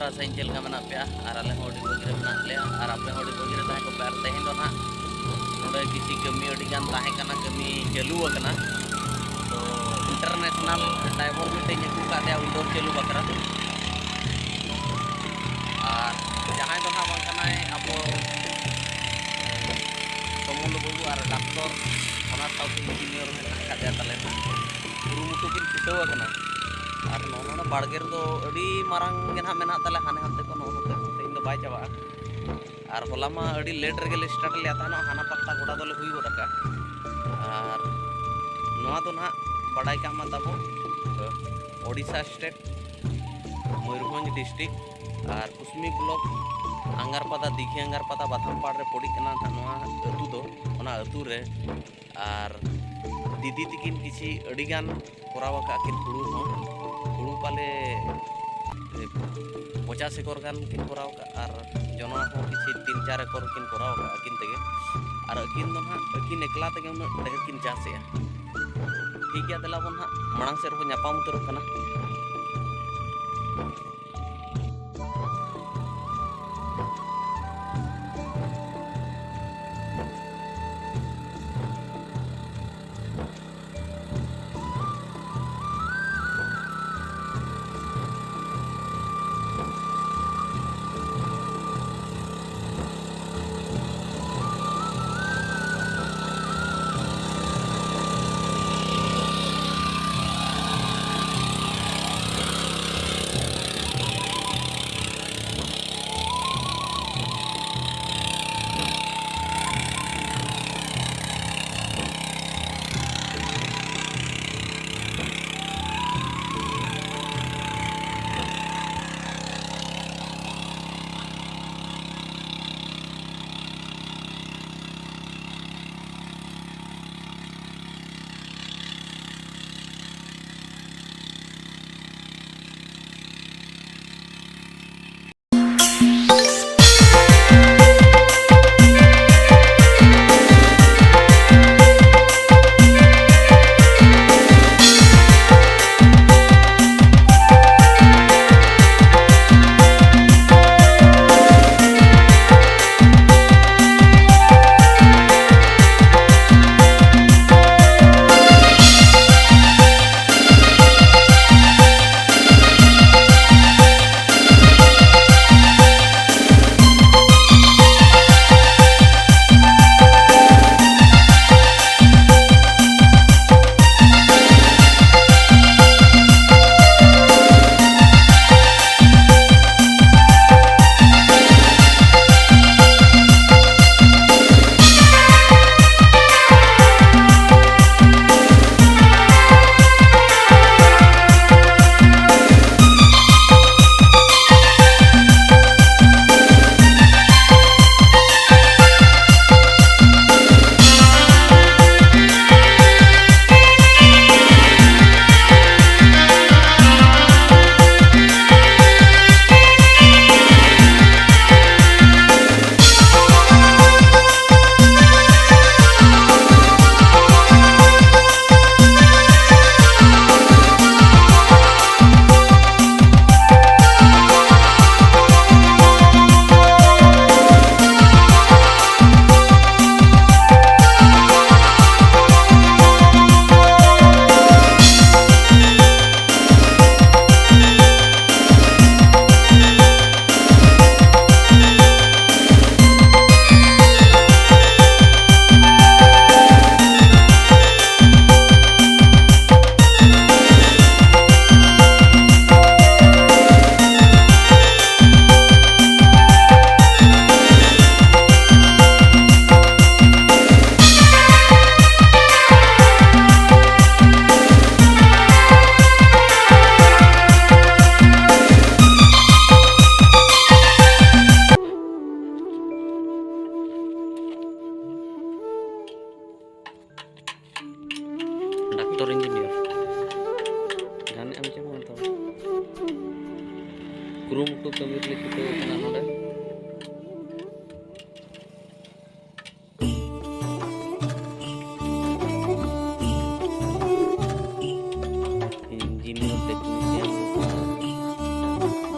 ᱵᱟᱨᱟ ᱥᱟᱹᱧ ᱪᱮᱫ ᱞᱮᱠᱟ ᱢᱮᱱᱟᱜ ᱯᱮᱭᱟ ᱟᱨ ᱟᱞᱮ ᱦᱚᱸ ᱟᱹᱰᱤ ᱵᱷᱟᱹᱜᱤ ᱨᱮ ᱢᱮᱱᱟᱜ ᱞᱮᱭᱟ ᱟᱨ ᱟᱯᱮ ᱦᱚᱸ ᱟᱹᱰᱤ ᱵᱷᱟᱹᱜᱤ ᱨᱮ ᱛᱟᱦᱮᱸ ᱠᱚᱯᱮ ᱟᱨ ᱛᱮᱦᱮᱧ ᱫᱚ ᱱᱟᱦᱟᱜ ᱱᱚᱰᱮ ᱠᱤᱪᱷᱤ ᱠᱟᱹᱢᱤ ᱟᱹᱰᱤ ᱜᱟᱱ ᱛᱟᱦᱮᱸ ᱠᱟᱱᱟ ᱠᱟᱹᱢᱤ ᱪᱟᱹᱞᱩ ᱟᱠᱟᱱᱟ तो इंटरनेशनल डाइवर मिट्टे अगू का उडोर चालू बकरा और जहाँ दो ना बांकनाय अब समूल बाबू और डाक्टर ओना साउथ इंजीनियर में कादे तले कुरुमुटु किन छुटाव कना और नोना बाड़गेर दो अड़ी मारांग गे ना मेना तले हाने हानते को नोते तेन दो बाय चाबा और होलामा अड़ी लेट रेगे स्टार्ट ले आता हाना पत्ता गोड़ा दोले हुई गोदका और नोआ दो ना बड़ाई का मा तबो ओडिशा स्टेट मयूरभंज डिस्ट्रिक्ट और कुसमी ब्लॉक अंगारपादा दीघी अंगारपादा बाथामपाड़ रे पड़ी कना नोआ अतु दो ओना अतु रे और दीदी तकिन किसी अड़ी गान कोराव का किन हुड़ू पाले 50 एकड़ गान किन कोराव का और जोना हो किसी 3-4 एकड़ किन कोराव का अकिन तेगे और अकिन दो ना अकिन एकला तेगे उन ढेर किन चासे ठीक है तेला बन मांग से नापाम उतर डॉक्टर इंजीनियर जाने हम चेक बोलता कुरुमुटु कमी लिखित होना नोडे इंजीनियर टेक्नीशियन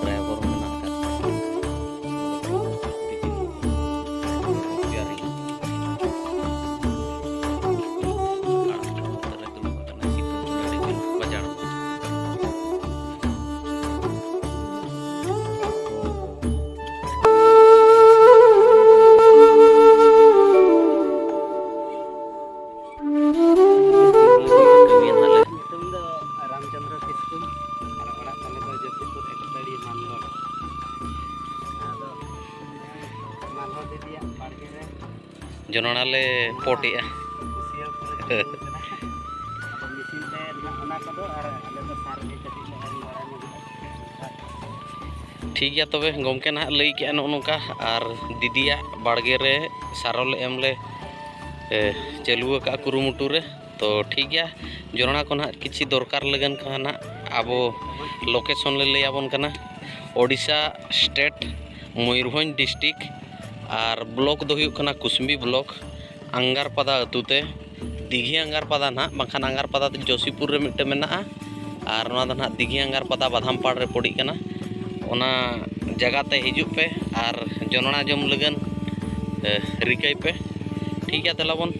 ड्राइवर में ना जोनोना ले पोटे ठीक गया तबे गमके ना लई के नोका और दीदिया बाड़गे रे सारोल एमले चालू का कुरुमुटु रे तो ठीक गया जोना को ना किसी दरकार लगन खाना अब लोकेशन ले लैयाबन कना ओडिशा स्टेट मयूरभंज डिस्ट्रिक्ट और ब्लॉक दो हुयुग कना कुसुम्बी ब्लॉक अंगारपादा अतुते दिघी अंगारपादा ना बाखान अंगारपादा जोशीपुर रे मिटे मेना और ना ना दिघी अंगारपादा बाधामपाड़ रे पड़ी कना ओना जगह ते हिजुग पे और जोनना जम लगन रिकाई पे ठीक है तलाबन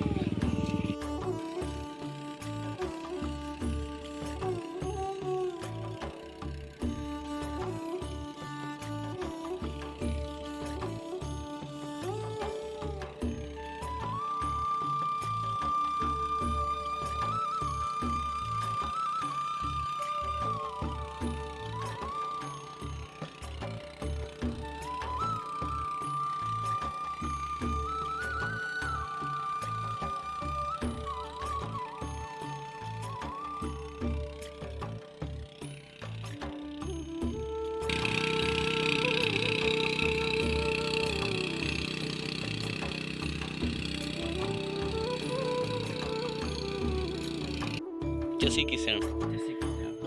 जसी किसान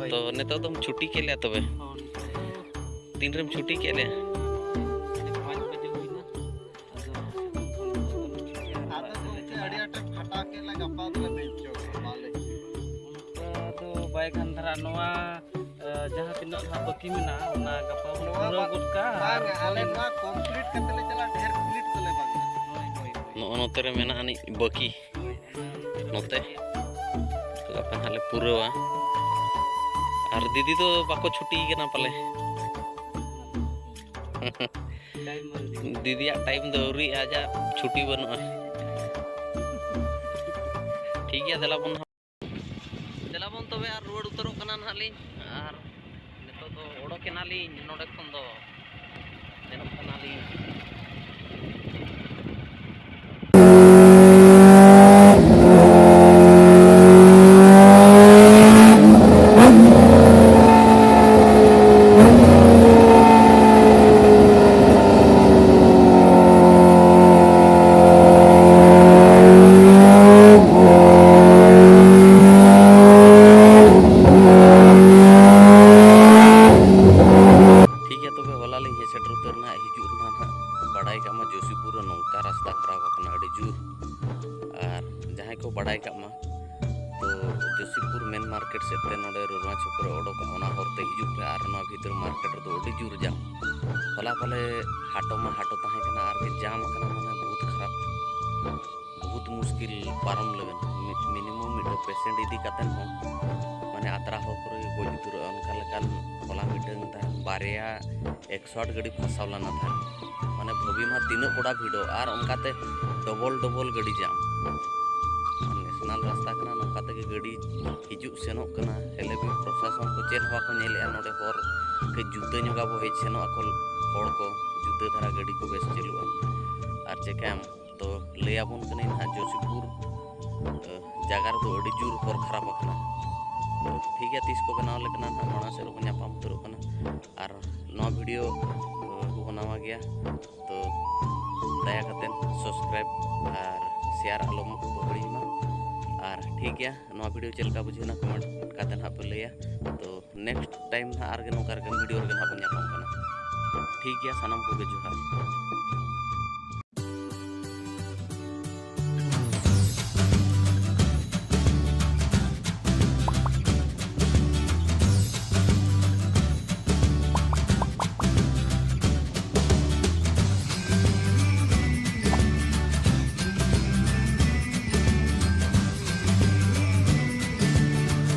तो नेता तुम छुट्टी के लिए तबे तीन रेम छुट्टी के लिए 5 बजे हुई ना आधा तो अड़ी अटक फटा के लगा पाद ले बेचो माले तो बाइक अंधरा नवा जहां तिना हा बकी मेना ओना गपा पूरा गुटका आले नवा कंप्लीट करते ले चला ढेर कंप्लीट तले बांग नो नोते रे मेना आनी बकी नोते हाले पूरा और दीदी तो बाको छुट्टी के ना पाले दीदी टाइम दौरी आजा छुट्टी बनुआ ठीक है दिलाबन तबे और रुआड़ उतरो कना नाली और नितो तो ओडोके नाली नोडे खन दो जनम कनाली जोशीपुर नौका रास्ता खराब जोर और जहाँ को बड़ा कामा तो जोशीपुर मेन मार्केट से नोडे रुआ छुपर ओडोक हरते हिजुग पे और भीतर मार्केट रे अड़ी जोर जाम हला पाले हाटो में हाटो तहे कना और जाम कना माने बहुत खराब बहुत मुश्किल पारम लगन मिनिमम मिटो पेशेंट इदी कतन हो माने आतरा हो करे गोज उतर अनका लकान हला मिटन ता बारिया 160 गाड़ी फसावला ना था माने भवी मा तीन कोड़ा भिड़ो और उनकाते डबल डबल गाड़ी जाम नेशनल रास्ता कना नकाते के गाड़ी हिजुग सेनो कना हेले भी प्रशासन को चेन हवा को नेले नोडे हर के जुते नगा बो हेज सेनो अकल हर को जुते धारा गाड़ी को बेस चलुआ और चेकाम तो लेयाबन कने ना जोशीपुर जगह तो अड़ी जोर हर खराब कना तो ठीक है तीस को बनाव लेकना ना माना से को नापाम उतरो कना और नो वीडियो को बनावा गया तो दया करते सब्सक्राइब और शेयर आलम बहड़ी मा और ठीक है नो वीडियो चलका बुझेना कमेंट करते ना पे लैया तो नेक्स्ट टाइम ना आर के नो कर वीडियो रे ना बन नापाम कना ठीक है सनम को जोहार।